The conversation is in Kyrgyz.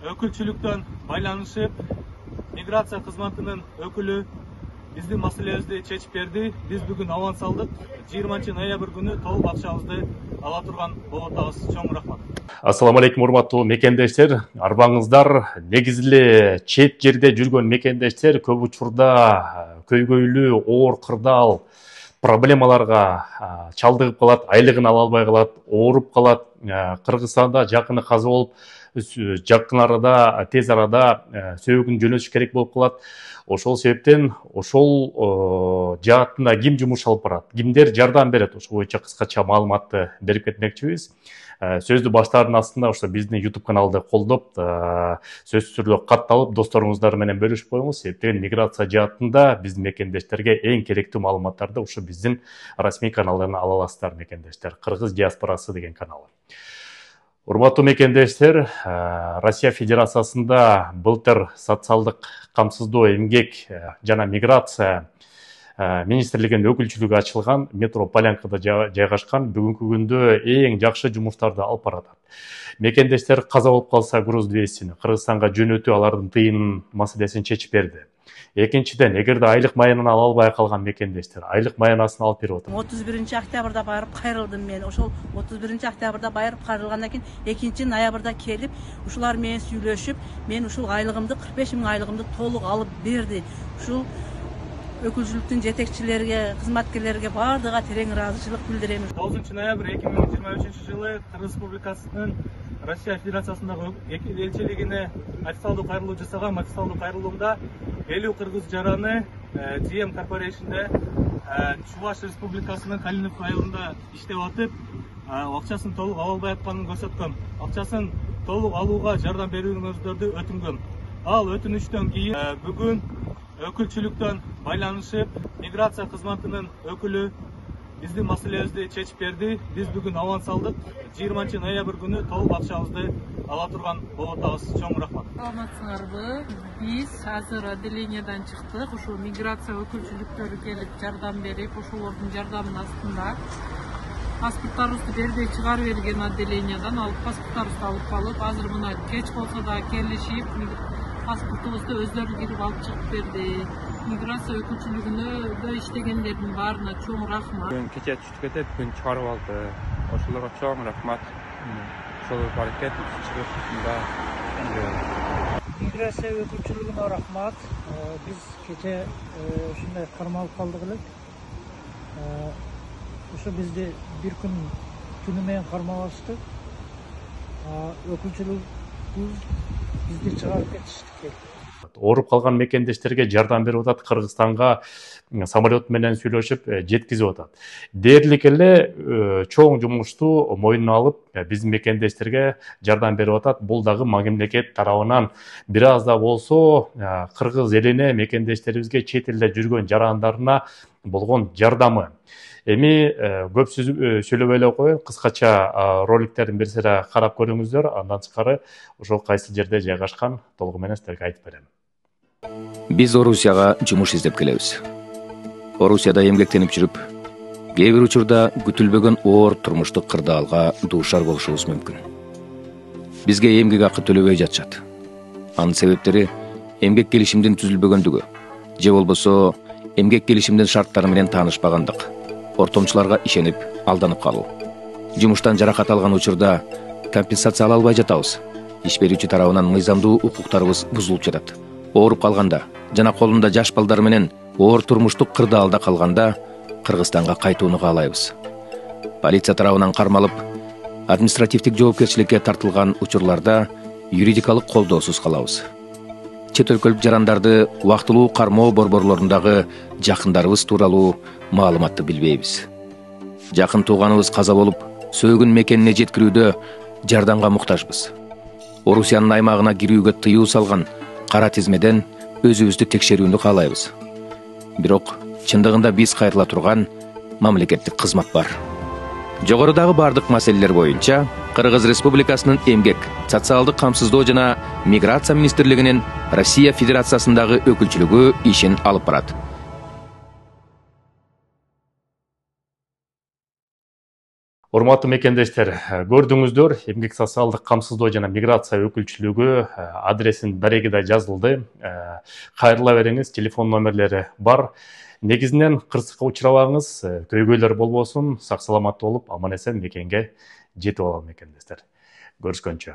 өкүлчүлүктөн байланышып, миграция кызматынын өкүлү биздин маселебизди чечип берди. Биз бүгүн аванс алдык. 20 ноябрь күнү толук акчабызды ала турган болуп атабыз. Чоң рахмат. Ассаламу алейкум, урматтуу мекендештер. Арбаңыздар, негизи эле чет жерде жүргөн мекендештер көп учурда көйгөйлүү, оор кырдаал проблемаларга чалдыгып калат, айлыгын ала албай калат, ооруп калат. Кыргызстанда жакыны каза болуп, жакын арада, тез арада сөөгүн жөнөтүш керек болуп калат. Ошол себептен ошол жаатында ким жумуш алып барат, кимдер жардам берет, ошол боюнча кыскача маалыматты берип кетмекчибиз. Сөздү баштаардын астында ошо биздин YouTube каналды колдоп, сөзсүз түрдө катталып, досторуңуздар менен бөлүшүп коюңуз. Себептен миграция жаатында биздин мекендештерге эң керектүү маалыматтарды ошо биздин расмий каналдан ала аласыздар мекендештер. Кыргыз диаспорасы деген канал. Урматтуу мекендештер, Россия Федерациясында былтыр социалдык камсыздоо, эмгек жана миграция министрлигинин өкүлчүлүгү ачылган, метро Полянкада жайгашкан, бүгүнкү күндө эң жакшы жумуштарды алып баратат. Мекендештер каза болуп калса груз 200-син Кыргызстанга жөнөтүү алардын тыйын маселесин чечип берди. Экинчиден, эгерде айлык маянын ала албай калган мекендештер айлык маянасын алып берип атат. 31-октябрда барып кайрылдым мен. Ошол 31-октябрда барып кайрылгандан кийин 2-ноябрда келип, ушулар менен сүйлөшүп, мен ушул айлыгымды 45 000 айлыгымды толук алып берди. Ушул өкүлчүлүктүн жетекчилерге, кызматкерлерге бардыга терең ыраазычылык билдирем. 9 ноябрь 2023 жылы Кыргыз Республикасынын Россия Федерациясындагы элчилигине официалдуу кайрылуу жасаган. Официалдуу кайрылуумда 50 кыргыз жараны GM Corporation'де Чуваш Республикасынын Калинов районунда иштеп атып, акчасын толук ала албай атканын көрсөткөн. Акчасын толук алууга жардам берүүңүздөрдү өтүнгөн. Ал өтүнүчтөн кийин бүгүн өкүлчүлүктөн байланышып, миграция кызматынын өкүлү биздин маселебизди чечип берди. Биз бүгүн аванс алдык. 20 ноябрь күнү толук акчабызды ала турган болуп атабыз. Чоң рахмат. Саламатсыңарбы? Биз азыр отделениядан чыктык. Ошо миграция өкүлчүлүктөрү келип жардам берип, ошолордун жардамынын астында паспорттарыбызды бербей чыгарып берген отделениядан алып паспорттарыбызды алып калып, азыр мына кеч болсо да келишип, паспортубузду өздөрү кирип алып чыгып берди. Миграция өкүлчүлүгүндө иштегендердин баарына чоң рахмат. Бүгүн кече түштүк этип, бүгүн чыгарып алды. Ошолорго чоң рахмат. Ошол баракет чыгышында. Миграция өкүлчүлүгүнө рахмат. Биз кече ушундай кармалып калдык элек. Ошо бизди бир күн түнү менен кармалашты. Өкүлчүлүгүбүз бизди чыгарып кетишти. Ооруп калган мекендештерге жардам берип атат, Кыргызстанга самолет менен сүйлөшүп жеткизип атат. Дээрлик эле чоң жумушту мойнуна алып, биздин мекендештерге жардам берип атат. Бул дагы мамлекет тарабынан бир аз да болсо кыргыз элине, мекендештерибизге, чет элде жүргөн жарандарына болгон жардамы. Эми көп сүйлөбөй эле коеюн, кыскача роликтердин бир сыйра карап көрүңүздөр, андан тышкары ошол кайсы жерде жайгашкан толугу менен сиздерге айтып берем. Биз Орусияга жумуш издеп келебиз. Орусияда эмгектенип жүрүп, кээ бир учурда күтүлбөгөн оор турмуштук кырдаалга дуушар болушубуз мүмкүн. Бизге эмгек акы төлөбөй жатышат. Анын себептери эмгек келишимдин түзүлбөгөндүгү, же болбосо эмгек келишимдин шарттары менен таанышпагандык, ортомчуларга ишенип, алданып калуу. Жумуштан жаракат алган учурда компенсация ала албай жатабыз. Иш берүүчү тарабынан мыйзамдуу укуктарыбыз бузулуп жатат. Ооруп калганда жана колунда жаш балдар менен оор турмуштук кырдаалда калганда Кыргызстанга кайтууну каалайбыз. Полиция тарабынан кармалып, административдик жоопкерчиликке тартылган учурларда юридикалык колдоосуз калабыз. Чет өлкөлүк жарандарды убактылуу кармоо борборлорундагы жакындарыбыз тууралуу маалыматты билбейбиз. Жакын тууганыбыз каза болуп, сөөгүн мекенине жеткирүүдө жардамга муктажбыз. Орусиянын аймагына кирүүгө тыюу салган кара тизмеден өзүбүздү текшерүүнү каалайбыз. Бирок чындыгында биз кайрыла турган мамлекеттик кызмат бар. Жогорудагы бардык маселелер боюнча Кыргыз Республикасынын эмгек, социалдык камсыздоо жана миграция министрлигинин Россия Федерациясындагы өкүлчүлүгү ишин алып барат. Урматтуу мекендештер, көрдүңүздөр, эмгек социалдык камсыздоо жана миграция өкүлчүлүгү адресин дарегиде жазылды. Кайрыла бериңиз, телефон номерлери бар. Негизинен кырсыкка учурабаңыз, көйгөйлөр болбосун, сак саламат болуп, аман эсен мекенге жетип алалы мекендештер. Көрүшкөнчө.